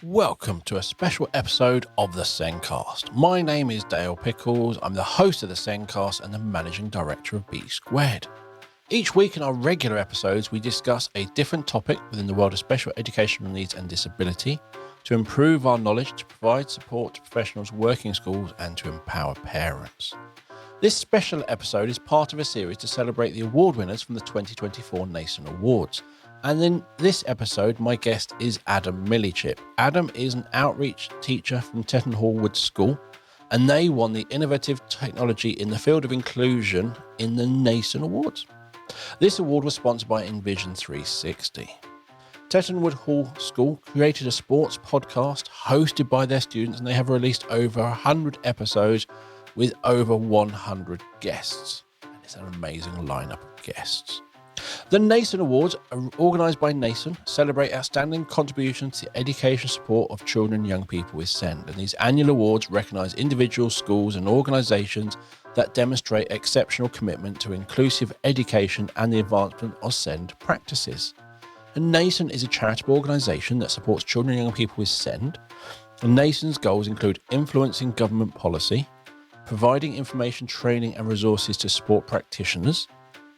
Welcome to a special episode of the Sencast. My name is Dale Pickles. I'm the host of the Sencast and the managing director of B Squared. Each week in our regular episodes, we discuss a different topic within the world of special educational needs and disability to improve our knowledge, to provide support to professionals working in schools, and to empower parents. This special episode is part of a series to celebrate the award winners from the 2024 Nasen Awards. And in this episode, my guest is Adam Millichip. Adam is an outreach teacher from Tettenhall Wood School, and they won the Innovative Technology in the Field of Inclusion in the Nasen Awards. This award was sponsored by Envision 360. Tettenhall School created a sports podcast hosted by their students, and they have released over 100 episodes with over 100 guests. And it's an amazing lineup of guests. The Nasen Awards, organised by Nasen, celebrate outstanding contributions to the education support of children and young people with SEND. And these annual awards recognise individuals, schools and organisations that demonstrate exceptional commitment to inclusive education and the advancement of SEND practices. And Nasen is a charitable organisation that supports children and young people with SEND. And Nasen's goals include influencing government policy, providing information, training and resources to support practitioners,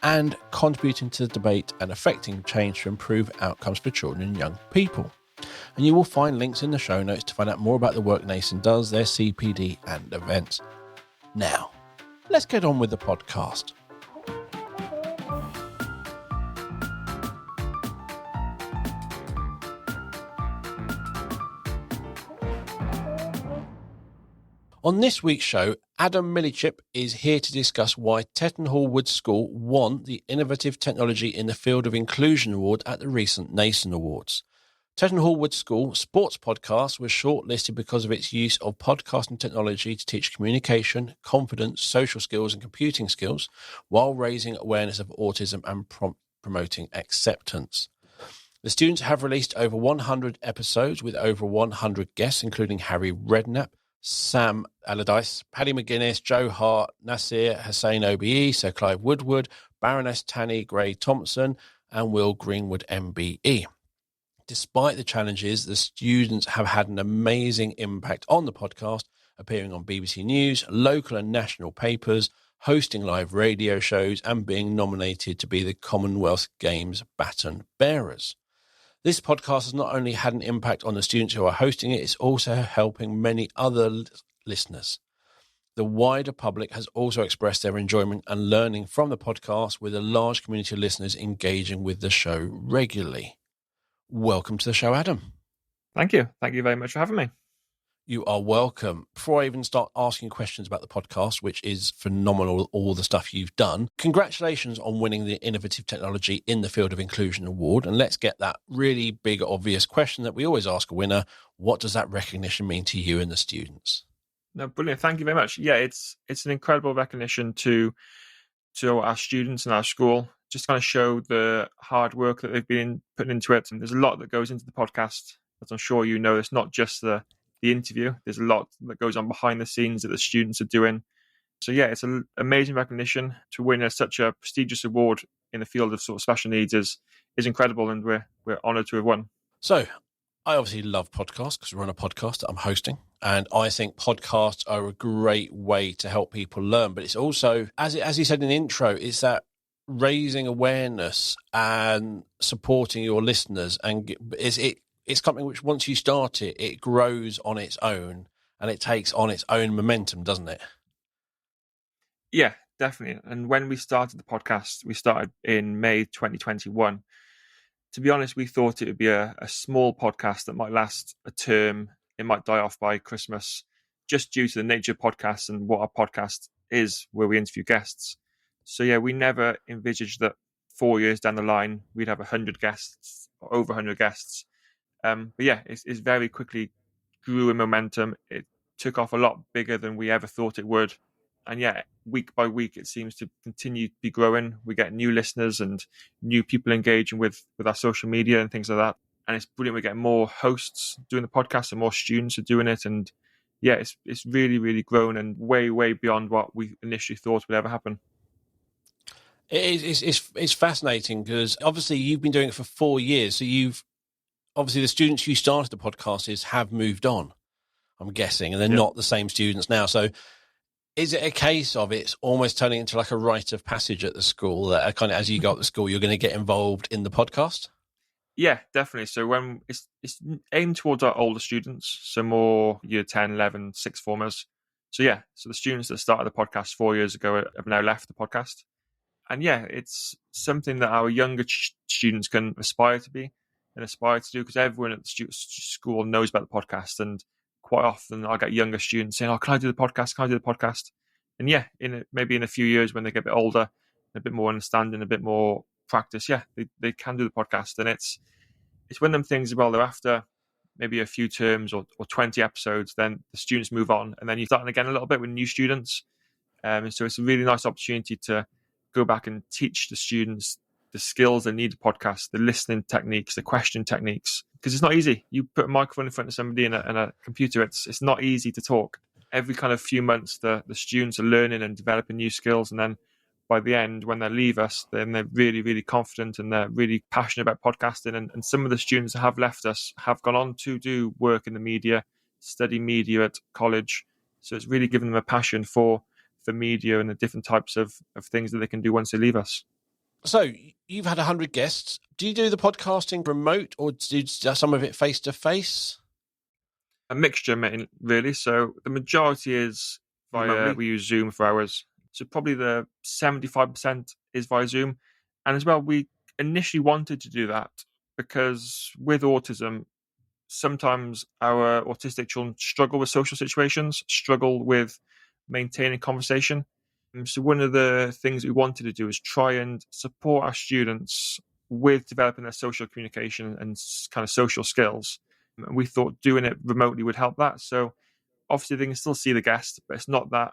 and contributing to the debate and affecting change to improve outcomes for children and young people. And you will find links in the show notes to find out more about the work Nasen does, their CPD and events. Now, let's get on with the podcast. On this week's show, Adam Millichip is here to discuss why Tettenhall Wood School won the Innovative Technology in the Field of Inclusion Award at the recent Nasen Awards. Tettenhall Wood School Sports Podcast was shortlisted because of its use of podcasting technology to teach communication, confidence, social skills and computing skills while raising awareness of autism and promoting acceptance. The students have released over 100 episodes with over 100 guests, including Harry Redknapp, Sam Allardyce, Paddy McGuinness, Joe Hart, Nasir Hussain OBE, Sir Clive Woodward, Baroness Tanny Gray Thompson, and Will Greenwood MBE. Despite the challenges, the students have had an amazing impact on the podcast, appearing on BBC News, local and national papers, hosting live radio shows, and being nominated to be the Commonwealth Games baton bearers. This podcast has not only had an impact on the students who are hosting it, it's also helping many other listeners. The wider public has also expressed their enjoyment and learning from the podcast, with a large community of listeners engaging with the show regularly. Welcome to the show, Adam. Thank you. Thank you very much for having me. You are welcome. Before I even start asking questions about the podcast, which is phenomenal, all the stuff you've done, congratulations on winning the Innovative Technology in the Field of Inclusion Award. And let's get that really big, obvious question that we always ask a winner. What does that recognition mean to you and the students? No, brilliant. Thank you very much. Yeah, it's an incredible recognition to our students and our school. Just kind of show the hard work that they've been putting into it. And there's a lot that goes into the podcast, as I'm sure you know. It's not just the interview. There's a lot that goes on behind the scenes that the students are doing. So yeah, it's an amazing recognition. To win such a prestigious award in the field of sort of special needs is incredible, and we're honoured to have won. So I obviously love podcasts because we're on a podcast that I'm hosting, and I think podcasts are a great way to help people learn. But it's also, as you said in the intro, it's that raising awareness and supporting your listeners, and it's something which once you start it, it grows on its own and it takes on its own momentum, doesn't it? Yeah, definitely. And when we started the podcast, we started in May 2021. To be honest, we thought it would be a small podcast that might last a term. It might die off by Christmas, just due to the nature of podcasts and what our podcast is, where we interview guests. So yeah, we never envisaged that 4 years down the line, we'd have 100 guests or over 100 guests. But yeah, it's very quickly grew in momentum. It took off a lot bigger than we ever thought it would. And yeah, week by week, it seems to continue to be growing. We get new listeners and new people engaging with our social media and things like that. And it's brilliant. We get more hosts doing the podcast and more students are doing it. And yeah, it's really, really grown and way, way beyond what we initially thought would ever happen. It's fascinating because obviously you've been doing it for 4 years. So you've obviously the students you started the podcast is have moved on, I'm guessing, and they're not the same students now. So is it a case of it's almost turning into like a rite of passage at the school that kind of as you go up the school, you're going to get involved in the podcast? Yeah, definitely. So when it's aimed towards our older students, so more year 10, 11, sixth formers. So yeah, so the students that started the podcast 4 years ago have now left the podcast. And yeah, it's something that our younger students can aspire to be and aspire to do, because everyone at the school knows about the podcast. And quite often I'll get younger students saying, "Oh, can I do the podcast? Can I do the podcast?" And yeah, maybe in a few years when they get a bit older, a bit more understanding, a bit more practice, yeah, they can do the podcast. And it's one of them things, well, they're after maybe a few terms or 20 episodes, then the students move on, and then you're starting again a little bit with new students. And so it's a really nice opportunity to go back and teach the students the skills they need to podcast, the listening techniques, the question techniques, because it's not easy. You put a microphone in front of somebody and a computer, it's not easy to talk. Every kind of few months, the students are learning and developing new skills, and then by the end, when they leave us, then they're really, really confident and they're really passionate about podcasting. And some of the students that have left us have gone on to do work in the media, study media at college. So it's really given them a passion for media and the different types of things that they can do once they leave us. So you've had 100 guests. Do you do the podcasting remote or do some of it face-to-face? A mixture, really. So the majority is via, we use Zoom for ours. So probably the 75% is via Zoom. And as well, we initially wanted to do that because with autism, sometimes our autistic children struggle with social situations, struggle with maintaining conversation. So one of the things we wanted to do is try and support our students with developing their social communication and kind of social skills. And we thought doing it remotely would help that. So obviously they can still see the guest, but it's not that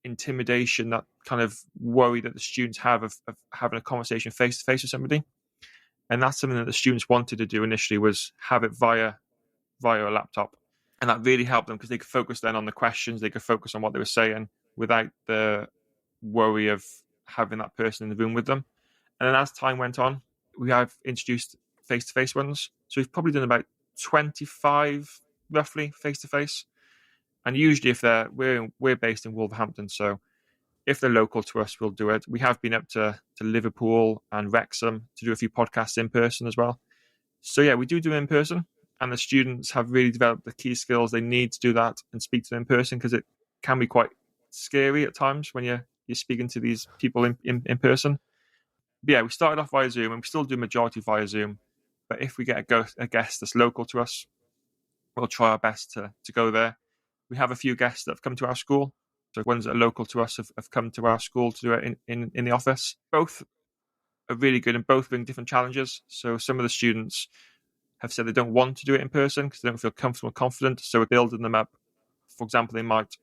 intimidation, that kind of worry that the students have of having a conversation face to face with somebody. And that's something that the students wanted to do initially, was have it via a laptop. And that really helped them because they could focus then on the questions, they could focus on what they were saying without the worry of having that person in the room with them. And then as time went on, we have introduced face-to-face ones. So we've probably done about 25 roughly face-to-face. And usually if we're based in Wolverhampton, so if they're local to us, we'll do it. We have been up to Liverpool and Wrexham to do a few podcasts in person as well. So yeah, we do in person. And the students have really developed the key skills they need to do that and speak to them in person, because it can be quite scary at times when you're speaking to these people in person. But yeah, we started off via Zoom and we still do majority via Zoom. But if we get a guest that's local to us, we'll try our best to go there. We have a few guests that have come to our school. So ones that are local to us have come to our school to do it in the office. Both are really good and both bring different challenges. So some of the students have said they don't want to do it in person because they don't feel comfortable and confident. So we're building them up. For example, they might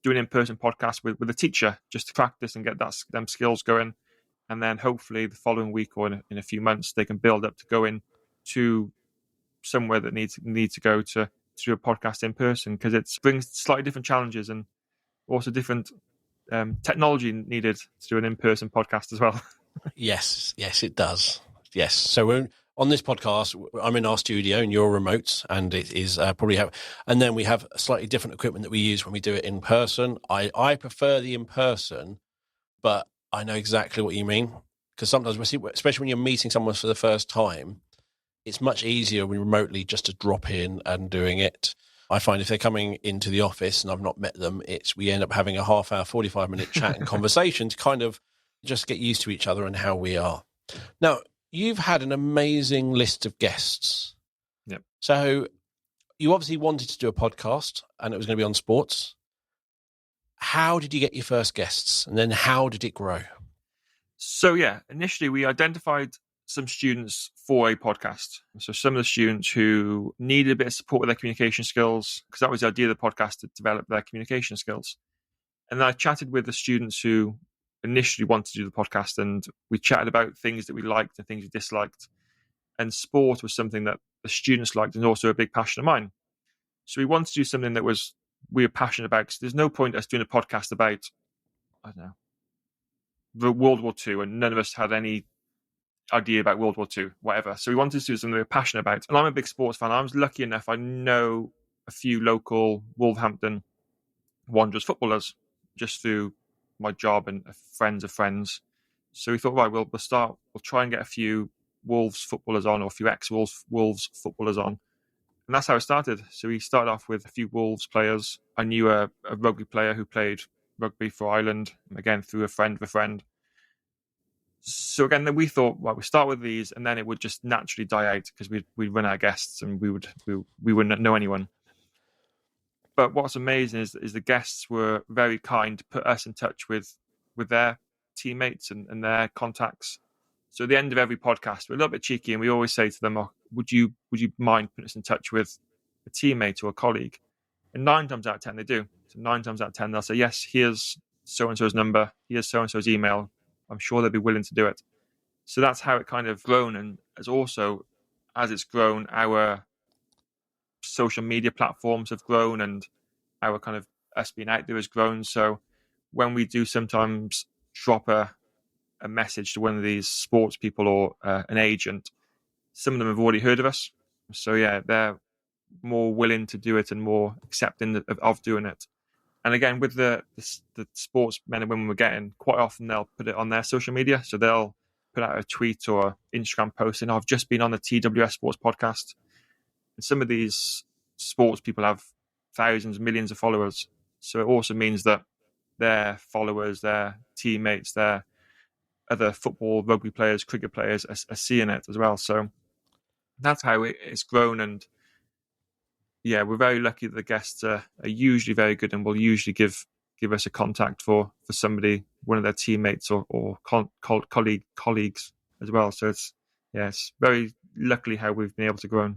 do an in-person podcast with a teacher just to practice and get them skills going. And then hopefully the following week or in a few months, they can build up to go in to somewhere that needs to go to do a podcast in person, because it brings slightly different challenges and also different technology needed to do an in-person podcast as well. Yes, it does. Yes. So we're on this podcast, I'm in our studio and you're remote, and it is and then we have slightly different equipment that we use when we do it in person. I prefer the in person, but I know exactly what you mean, because sometimes we see, especially when you're meeting someone for the first time, it's much easier when remotely just to drop in and doing it. I find if they're coming into the office and I've not met them, we end up having a half hour, 45-minute chat and conversation to kind of just get used to each other and how we are. Now, you've had an amazing list of guests. Yep. So you obviously wanted to do a podcast and it was going to be on sports. How did you get your first guests? And then how did it grow? So yeah, initially we identified some students for a podcast. So some of the students who needed a bit of support with their communication skills, because that was the idea of the podcast, to develop their communication skills. And I chatted with the students who initially wanted to do the podcast, and we chatted about things that we liked and things we disliked. And sport was something that the students liked and also a big passion of mine. So we wanted to do something that we were passionate about, because there's no point us doing a podcast about, I don't know, the World War II, and none of us had any idea about World War II, whatever. So we wanted to do something we were passionate about. And I'm a big sports fan. I was lucky enough, I know a few local Wolverhampton Wanderers footballers just through my job and friends of friends. So we thought, right, we'll try and get a few Wolves footballers on, or a few ex-Wolves footballers on. And that's how it started. So we started off with a few Wolves players. I knew a rugby player who played rugby for Ireland, again, through a friend of a friend. So again, then we thought, well, we start with these, and then it would just naturally die out because we'd run out of guests and we wouldn't know anyone. But what's amazing is the guests were very kind to put us in touch with their teammates and their contacts. So at the end of every podcast, we're a little bit cheeky, and we always say to them, oh, would you mind putting us in touch with a teammate or a colleague? And 9 times out of 10, they do. So 9 times out of 10, they'll say, yes, here's so-and-so's number, here's so-and-so's email. I'm sure they'll be willing to do it. So that's how it kind of grown. And as it's grown, our social media platforms have grown, and our kind of us being out there has grown. So when we do sometimes drop a message to one of these sports people or an agent, some of them have already heard of us. So yeah, they're more willing to do it and more accepting of doing it. And again, with the sports men and women we're getting, quite often they'll put it on their social media. So they'll put out a tweet or Instagram post and I've just been on the TWS Sports podcast. And some of these sports people have thousands, millions of followers. So it also means that their followers, their teammates, their other football, rugby players, cricket players are seeing it as well. So that's how it's grown. And yeah, we're very lucky that the guests are usually very good and will usually give us a contact for somebody, one of their teammates or colleagues as well. So it's very luckily how we've been able to grow.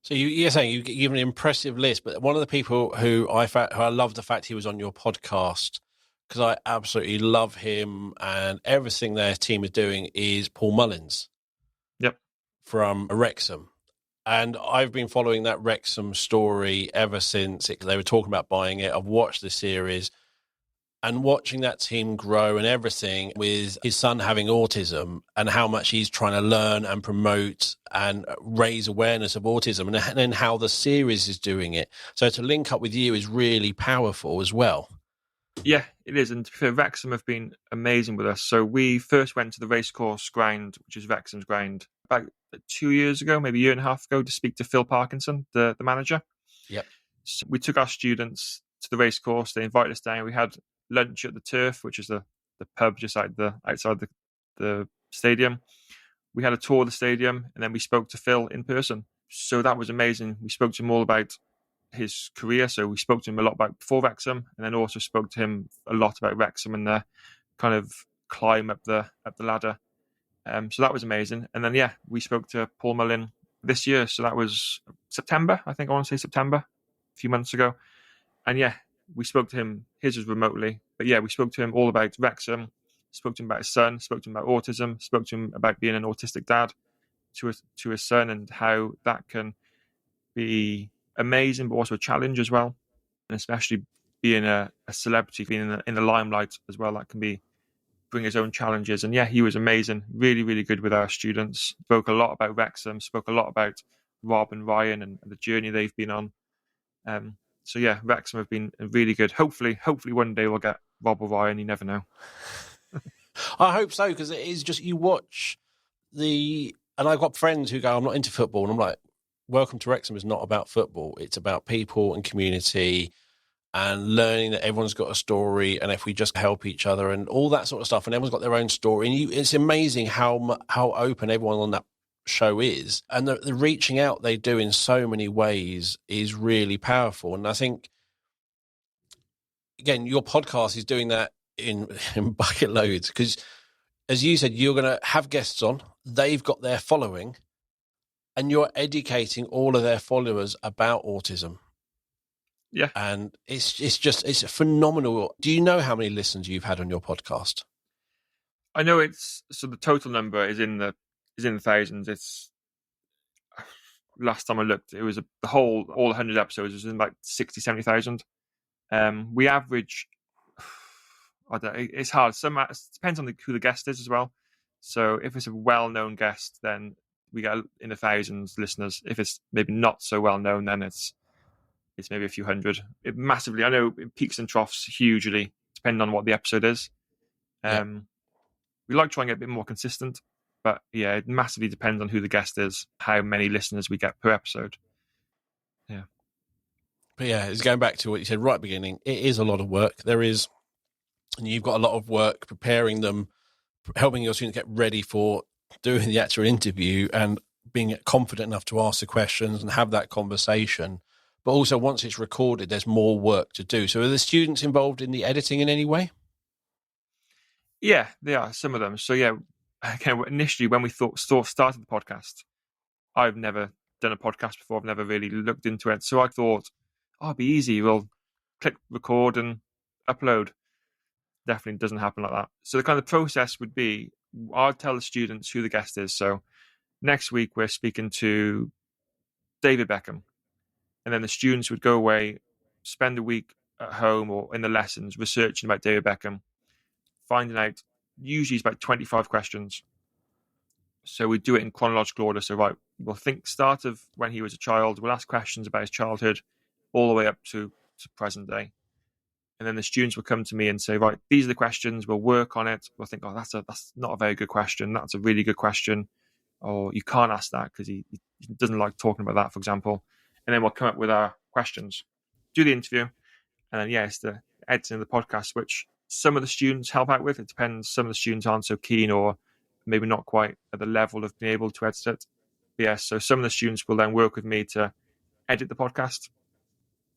So you're saying you give an impressive list, but one of the people who I love the fact he was on your podcast, because I absolutely love him and everything their team is doing, is Paul Mullins. Yep. From Wrexham. And I've been following that Wrexham story ever since they were talking about buying it. I've watched the series and watching that team grow and everything, with his son having autism and how much he's trying to learn and promote and raise awareness of autism, and then how the series is doing it. So to link up with you is really powerful as well. Yeah, it is. And Wrexham have been amazing with us. So we first went to the racecourse ground, which is Wrexham's ground, about 2 years ago, maybe a year and a half ago, to speak to Phil Parkinson, the manager. Yep. So we took our students to the racecourse. They invited us down. We had lunch at the Turf, which is the pub just outside the stadium. We had a tour of the stadium, and then we spoke to Phil in person. So that was amazing. We spoke to him all about his career. So we spoke to him a lot about before Wrexham, and then also spoke to him a lot about Wrexham and the kind of climb up the ladder. So that was amazing. And then we spoke to Paul Mullin this year. So that was September, I think. I want to say September, a few months ago. And we spoke to him. His was remotely, but we spoke to him all about Wrexham. Spoke to him about his son. Spoke to him about autism. Spoke to him about being an autistic dad to his son, and how that can be amazing, but also a challenge as well. And especially being a celebrity, being in the limelight as well, that can bring his own challenges. And he was amazing, really, really good with our students. Spoke a lot about Wrexham, spoke a lot about Rob and Ryan and the journey they've been on. Wrexham have been really good. Hopefully one day we'll get Rob or Ryan. You never know. I hope so, because it is just, you watch and I've got friends who go, I'm not into football, and I'm like, Welcome to Wrexham is not about football. It's about people and community and learning that everyone's got a story, and if we just help each other and all that sort of stuff, and everyone's got their own story. And it's amazing how open everyone on that show is, and the reaching out they do in so many ways is really powerful. And I think, again, your podcast is doing that in bucket loads, because, as you said, you're going to have guests on, they've got their following, and you're educating all of their followers about autism. Yeah. And it's phenomenal. Do you know how many listens you've had on your podcast? I know the total number is in the thousands. It's, last time I looked, it was all 100 episodes was in about 60,000-70,000. We average, I don't, it's hard. It depends on who the guest is as well. So if it's a well-known guest, then we get in the thousands listeners. If it's maybe not so well-known, then it's maybe a few hundred. It massively, I know it peaks and troughs hugely, depending on what the episode is. Yeah. We like trying to get a bit more consistent, but yeah, it massively depends on who the guest is, how many listeners we get per episode. Yeah. But yeah, it's going back to what you said right at the beginning. It is a lot of work. And you've got a lot of work preparing them, helping your students get ready for doing the actual interview and being confident enough to ask the questions and have that conversation. But also once it's recorded, there's more work to do. So are the students involved in the editing in any way? Yeah, they are, some of them. So yeah, again, initially when we started the podcast, I've never done a podcast before. I've never really looked into it. So I thought, it'd be easy. We'll click record and upload. Definitely doesn't happen like that. So the kind of process would be, I'll tell the students who the guest is. So next week we're speaking to David Beckham. And then the students would go away, spend a week at home or in the lessons researching about David Beckham, finding out, usually it's about 25 questions. So we do it in chronological order. So right, we'll think start of when he was a child. We'll ask questions about his childhood all the way up to present day. And then the students will come to me and say, right, these are the questions. We'll work on it. We'll think, that's not a very good question. That's a really good question. Or you can't ask that because he doesn't like talking about that, for example. And then we'll come up with our questions, do the interview. And then, it's the editing of the podcast, which some of the students help out with. It depends. Some of the students aren't so keen or maybe not quite at the level of being able to edit it. But so some of the students will then work with me to edit the podcast.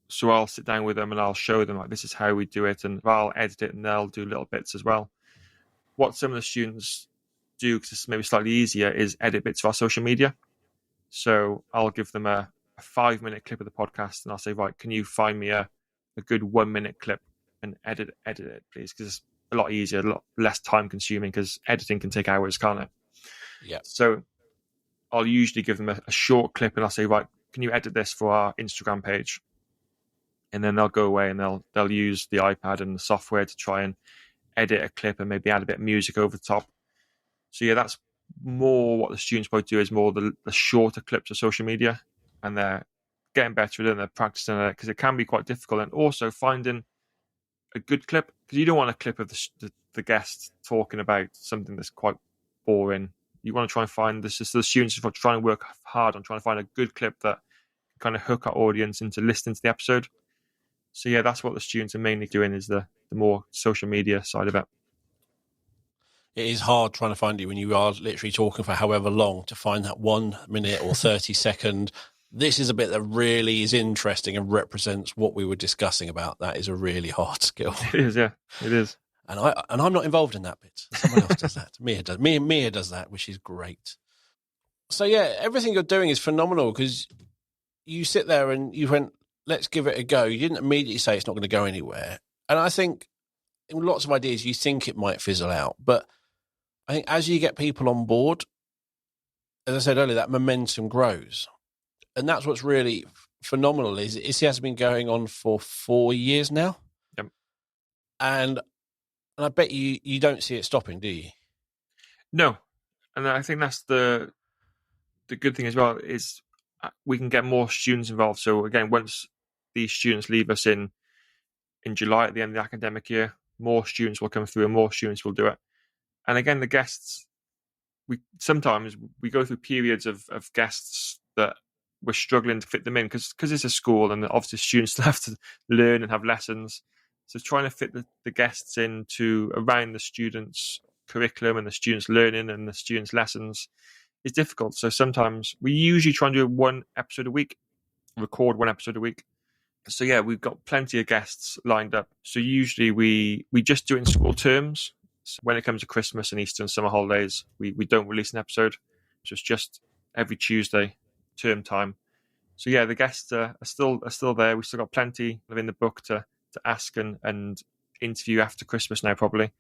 So I'll sit down with them and I'll show them, like, this is how we do it. And I'll edit it and they'll do little bits as well. What some of the students do, because it's maybe slightly easier, is edit bits of our social media. So I'll give them a 5-minute clip of the podcast and I'll say, right, can you find me a good 1-minute clip and edit it, please? Because it's a lot easier, a lot less time consuming, because editing can take hours, can't it? Yeah. So I'll usually give them a short clip and I'll say, right, can you edit this for our Instagram page? And then they'll go away and they'll use the iPad and the software to try and edit a clip and maybe add a bit of music over the top. So yeah, that's more what the students probably do, is more the shorter clips of social media, and they're getting better at it and they're practicing it, because it can be quite difficult. And also finding a good clip, because you don't want a clip of the guest talking about something that's quite boring. You want to try and find this. So the students are trying to work hard on trying to find a good clip that kind of hook our audience into listening to the episode. So yeah, that's what the students are mainly doing, is the more social media side of it. It is hard trying to find you when you are literally talking for however long, to find that 1 minute or 30 second. This is a bit that really is interesting and represents what we were discussing about. That is a really hard skill. It is, yeah, it is. And I'm not involved in that bit. Someone else does that. Mia does that, which is great. So yeah, everything you're doing is phenomenal, because you sit there and you went, let's give it a go. You didn't immediately say it's not going to go anywhere. And I think in lots of ideas, you think it might fizzle out. But I think as you get people on board, as I said earlier, that momentum grows. And that's what's really phenomenal is it has been going on for 4 years now. Yep. And I bet you don't see it stopping, do you? No. And I think that's the good thing as well, is we can get more students involved. So again, once these students leave us in July at the end of the academic year, more students will come through and more students will do it. And again, the guests, sometimes we go through periods of guests that we're struggling to fit them in, because it's a school and obviously students still have to learn and have lessons. So trying to fit the guests into around the students' curriculum and the students' learning and the students' lessons is difficult. So sometimes we usually try and do one episode a week, record one episode a week. So yeah, we've got plenty of guests lined up. So usually we just do it in school terms. So when it comes to Christmas and Easter and summer holidays, we don't release an episode. So it's just every Tuesday, term time. So yeah, the guests are still there. We've still got plenty in the book to ask and interview after Christmas now, probably.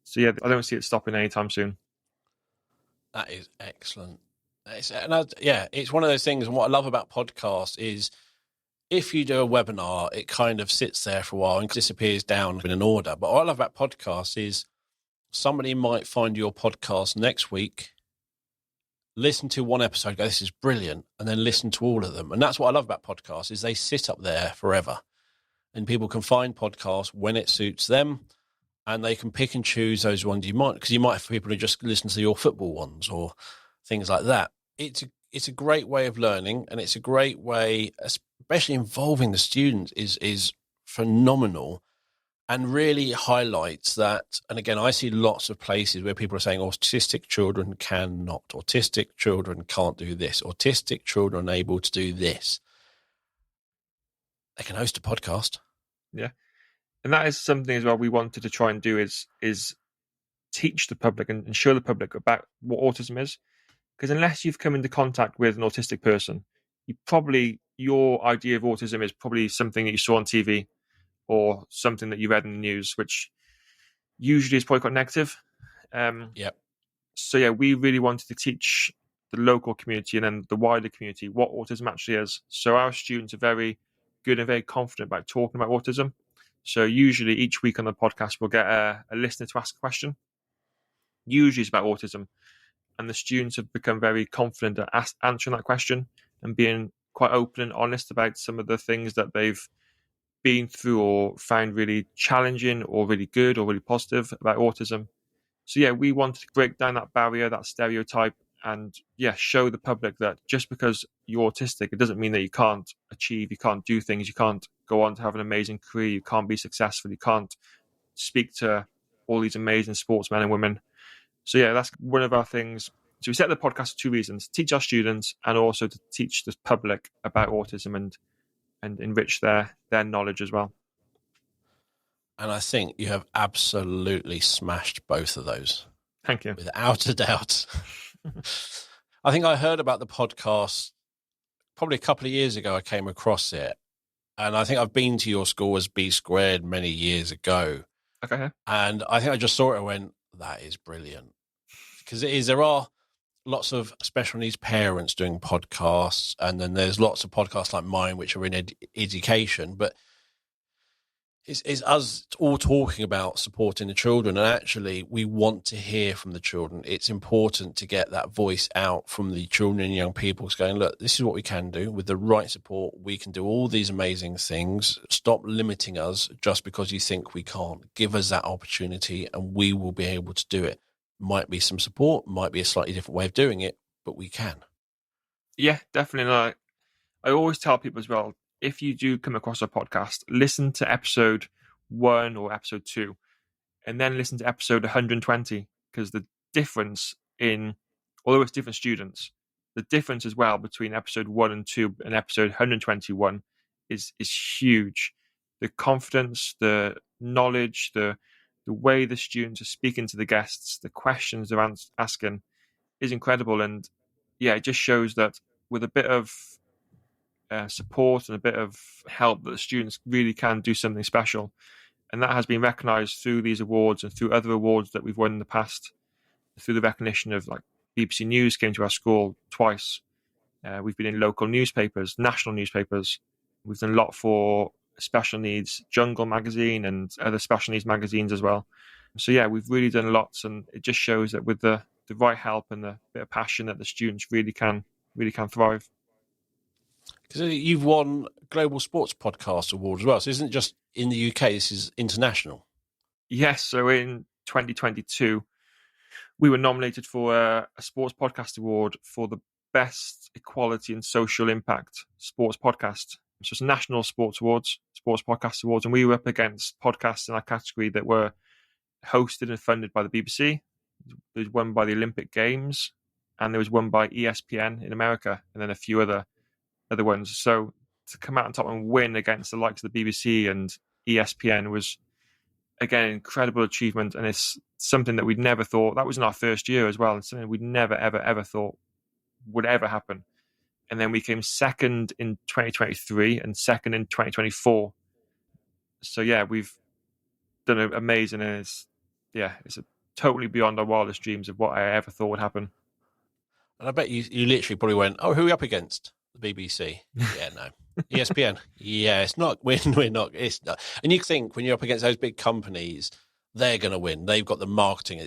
So yeah, I don't see it stopping anytime soon. That is excellent. It's one of those things. And what I love about podcasts is if you do a webinar, it kind of sits there for a while and disappears down in an order. But what I love about podcasts is somebody might find your podcast next week, listen to one episode, go, this is brilliant, and then listen to all of them. And that's what I love about podcasts, is they sit up there forever. And people can find podcasts when it suits them, and they can pick and choose those ones you might, because you might have people who just listen to your football ones or things like that. It's a great way of learning, and it's a great way, especially involving the students, is phenomenal, and really highlights that. And again, I see lots of places where people are saying autistic children cannot, autistic children can't do this, autistic children are able to do this. They can host a podcast. Yeah. And that is something as well we wanted to try and do is teach the public and show the public about what autism is. Because unless you've come into contact with an autistic person, your idea of autism is probably something that you saw on TV or something that you read in the news, which usually is probably quite negative. So yeah, we really wanted to teach the local community and then the wider community what autism actually is. So our students are very good and very confident about talking about autism. So usually each week on the podcast, we'll get a listener to ask a question. Usually it's about autism. And the students have become very confident at answering that question and being quite open and honest about some of the things that they've been through or found really challenging or really good or really positive about autism. So yeah, we wanted to break down that barrier, that stereotype, and show the public that just because you're autistic, it doesn't mean that you can't achieve, you can't do things, you can't go on to have an amazing career, you can't be successful, you can't speak to all these amazing sportsmen and women. So yeah, that's one of our things. So we set the podcast for two reasons: teach our students and also to teach the public about autism and enrich their knowledge as well. And I think you have absolutely smashed both of those. Thank you. Without a doubt. I think I heard about the podcast probably a couple of years ago. I came across it. And I think I've been to your school as B Squared many years ago. Okay. And I think I just saw it and went, that is brilliant. Because there are lots of special needs parents doing podcasts. And then there's lots of podcasts like mine, which are in education. But it's us all talking about supporting the children, and actually we want to hear from the children. It's important to get that voice out from the children and young people going, look, this is what we can do. With the right support, we can do all these amazing things. Stop limiting us just because you think we can't. Give us that opportunity and we will be able to do it. Might be some support, might be a slightly different way of doing it, but we can. Yeah, definitely. I always tell people as well, if you do come across a podcast, listen to episode 1 or episode 2, and then listen to episode 120, because the difference although it's different students, the difference as well between episode 1 and 2 and episode 121 is huge. The confidence, the knowledge, the way the students are speaking to the guests, the questions they're asking is incredible. And yeah, it just shows that with a bit of support and a bit of help, that the students really can do something special. And that has been recognised through these awards and through other awards that we've won in the past, through the recognition of, like, BBC News came to our school twice. We've been in local newspapers, national newspapers. We've done a lot for special needs Jungle magazine and other special needs magazines as well. So yeah, we've really done lots, and it just shows that with the right help and the bit of passion, that the students really can thrive. Because you've won Global Sports Podcast Award as well. So isn't it just in the UK, this is international? Yes, so in 2022, we were nominated for a Sports Podcast Award for the Best Equality and Social Impact Sports Podcast. So it's National Sports Awards, Sports Podcast Awards, and we were up against podcasts in our category that were hosted and funded by the BBC. There was one by the Olympic Games, and there was one by ESPN in America, and then a few other ones. So to come out on top and win against the likes of the BBC and ESPN was, again, an incredible achievement. And it's something that we'd never thought, that was in our first year as well, and something we'd never, ever thought would ever happen. And then we came second in 2023 and second in 2024. So yeah, we've done amazing, and it's totally beyond our wildest dreams of what I ever thought would happen. And I bet you literally probably went, oh, who are we up against? The BBC? Yeah, no. ESPN? Yeah, it's not. We're not. It's not. And you think when you're up against those big companies, they're going to win. They've got the marketing.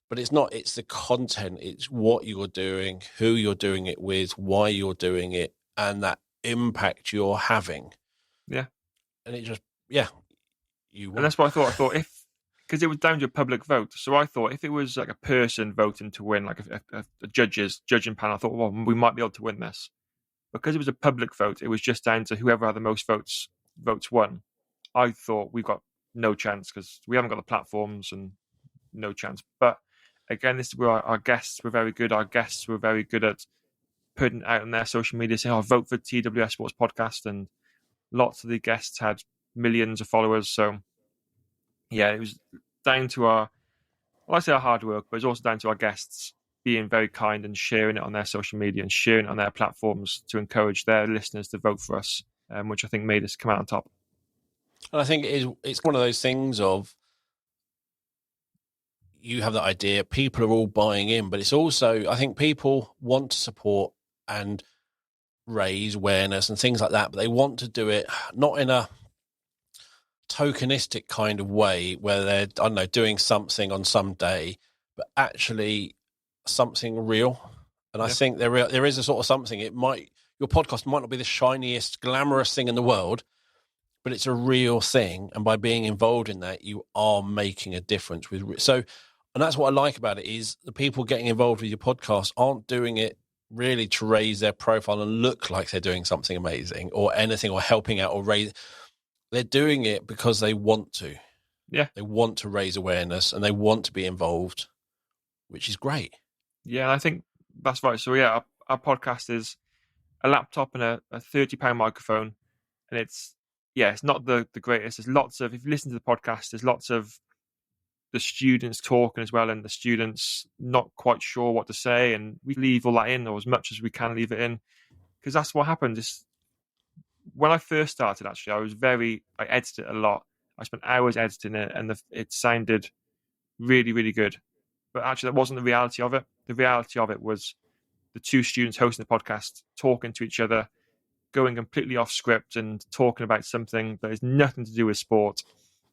But it's not. It's the content. It's what you're doing, who you're doing it with, why you're doing it, and that impact you're having. Yeah. And it just, you won. And that's what I thought. I thought because it was down to a public vote. So I thought if it was like a person voting to win, like a judging panel, I thought, well, we might be able to win this. Because it was a public vote, it was just down to whoever had the most votes won. I thought we've got no chance because we haven't got the platforms and no chance. But again, this is where our guests were very good. Our guests were very good at putting it out on their social media, saying, vote for TWS Sports Podcast. And lots of the guests had millions of followers. So, yeah, it was down to our hard work, but it's also down to our guests being very kind and sharing it on their social media and sharing it on their platforms to encourage their listeners to vote for us, which I think made us come out on top. And I think it's one of those things of you have that idea, people are all buying in, but it's also, I think people want to support and raise awareness and things like that, but they want to do it not in a tokenistic kind of way where they're, I don't know, doing something on some day, but actually something real. And I think there is a sort of something. Your podcast might not be the shiniest, glamorous thing in the world, but it's a real thing. And by being involved in that, you are making a difference and that's what I like about it is the people getting involved with your podcast aren't doing it really to raise their profile and look like they're doing something amazing or anything or helping out or raise. They're doing it because they want to. Yeah. They want to raise awareness and they want to be involved, which is great. Yeah, I think that's right. So, yeah, our podcast is a laptop and a £30 microphone. And it's not the greatest. There's lots of, if you listen to the podcast, there's lots of the students talking as well and the students not quite sure what to say. And we leave all that in or as much as we can leave it in because that's what happened. When I first started, actually, I edited it a lot. I spent hours editing it and it sounded really, really good. But actually, that wasn't the reality of it. The reality of it was the two students hosting the podcast, talking to each other, going completely off script and talking about something that has nothing to do with sport,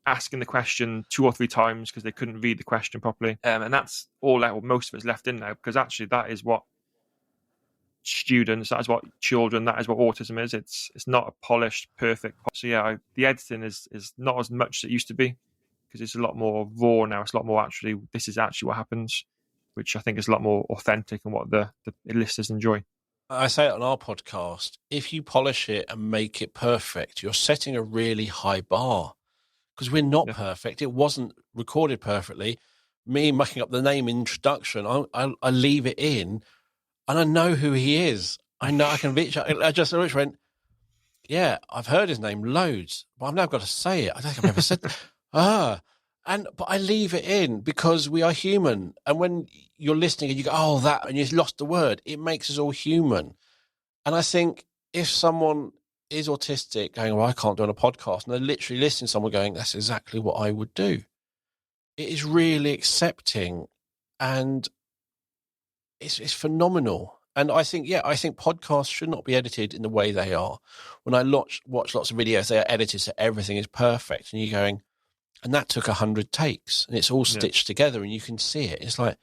asking the question 2 or 3 times because they couldn't read the question properly. And that's all that, most of it's left in now because actually that is what students, that is what children, that is what autism is. It's not a polished, perfect. So yeah, the editing is not as much as it used to be because it's a lot more raw now. It's a lot more actually, this is actually what happens, which I think is a lot more authentic and what the listeners enjoy. I say it on our podcast, if you polish it and make it perfect, you're setting a really high bar because we're not perfect. It wasn't recorded perfectly. Me mucking up the name introduction, I leave it in and I know who he is. I know I can reach out. I just went, yeah, I've heard his name loads, but I've now got to say it. I don't think I've ever said but I leave it in because we are human. And when you're listening and you go, oh, that, and you've lost the word, it makes us all human. And I think if someone is autistic going, well, I can't do it on a podcast, and they're literally listening to someone going, that's exactly what I would do. It is really accepting and it's phenomenal. And I think podcasts should not be edited in the way they are. When I watch lots of videos, they are edited so everything is perfect. And you're going, and that took 100 takes and it's all stitched together and you can see it. It's like,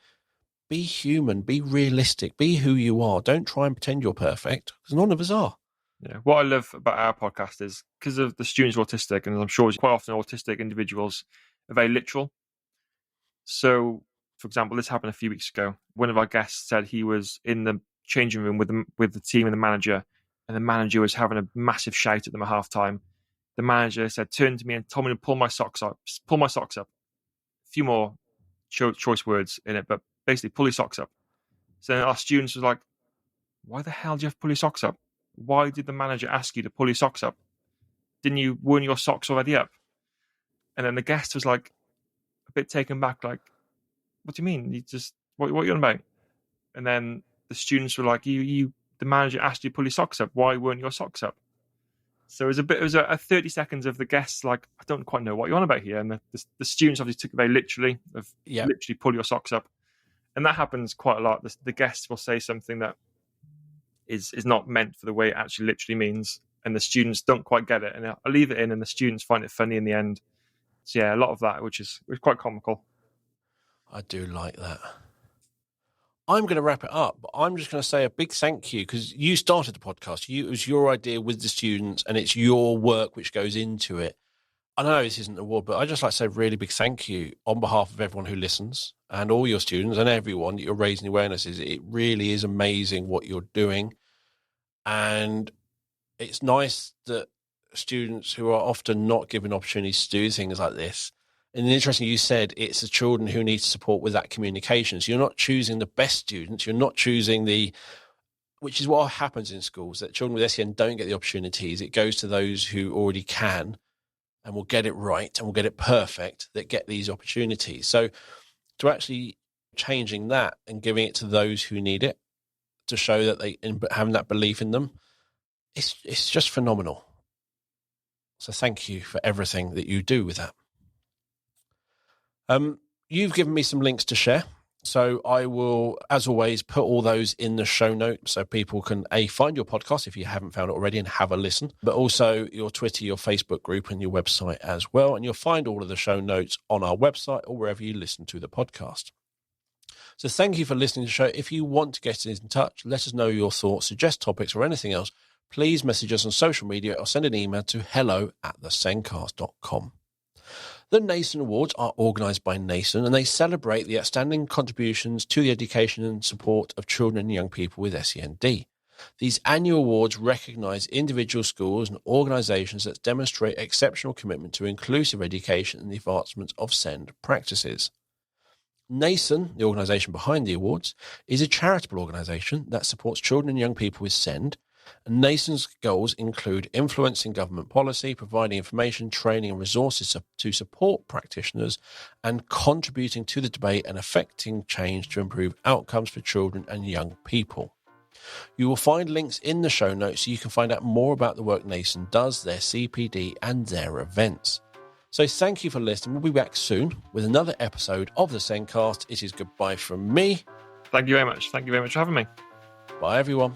be human, be realistic, be who you are. Don't try and pretend you're perfect because none of us are. Yeah. What I love about our podcast is because of the students who are autistic, and I'm sure quite often autistic individuals are very literal. So, for example, this happened a few weeks ago. One of our guests said he was in the changing room with the team and the manager, and the manager was having a massive shout at them at halftime. The manager said, turned to me and told me to pull my socks up. A few more choice words in it, but basically pull your socks up. So our students was like, why the hell do you have to pull your socks up? Why did the manager ask you to pull your socks up? Weren't your socks already up? And then the guest was like a bit taken back, like, what do you mean? What are you on about? And then the students were like, the manager asked you to pull your socks up. Why weren't your socks up? So it was a 30 seconds of the guests like, I don't quite know what you're on about here. And the students obviously took it very literally, literally pull your socks up. And that happens quite a lot. The guests will say something that is not meant for the way it actually literally means. And the students don't quite get it. And I'll leave it in and the students find it funny in the end. So yeah, a lot of that, which is quite comical. I do like that. I'm going to wrap it up, but I'm just going to say a big thank you because you started the podcast. It was your idea with the students and it's your work which goes into it. I know this isn't an award, but I just like to say a really big thank you on behalf of everyone who listens and all your students and everyone that you're raising awareness. It really is amazing what you're doing. And it's nice that students who are often not given opportunities to do things like this. And interesting, you said it's the children who need support with that communication. So you're not choosing the best students. You're not choosing which is what happens in schools, that children with SEN don't get the opportunities. It goes to those who already can and will get it right and will get it perfect that get these opportunities. So to actually changing that and giving it to those who need it to show that having that belief in them, it's just phenomenal. So thank you for everything that you do with that. You've given me some links to share. So I will, as always, put all those in the show notes so people can find your podcast if you haven't found it already and have a listen, but also your Twitter, your Facebook group and your website as well. And you'll find all of the show notes on our website or wherever you listen to the podcast. So thank you for listening to the show. If you want to get in touch, let us know your thoughts, suggest topics or anything else, please message us on social media or send an email to hello@thesencast.com. The Nasen Awards are organised by Nasen and they celebrate the outstanding contributions to the education and support of children and young people with SEND. These annual awards recognise individual schools and organisations that demonstrate exceptional commitment to inclusive education and the advancement of SEND practices. Nasen, the organisation behind the awards, is a charitable organisation that supports children and young people with SEND. And Nasen's goals include influencing government policy, providing information, training and resources to support practitioners, and contributing to the debate and affecting change to improve outcomes for children and young people. You will find links in the show notes so you can find out more about the work Nasen does, their CPD and their events. So thank you for listening. We'll be back soon with another episode of the Zencast. It is goodbye from me. Thank you very much. Thank you very much for having me. Bye, everyone.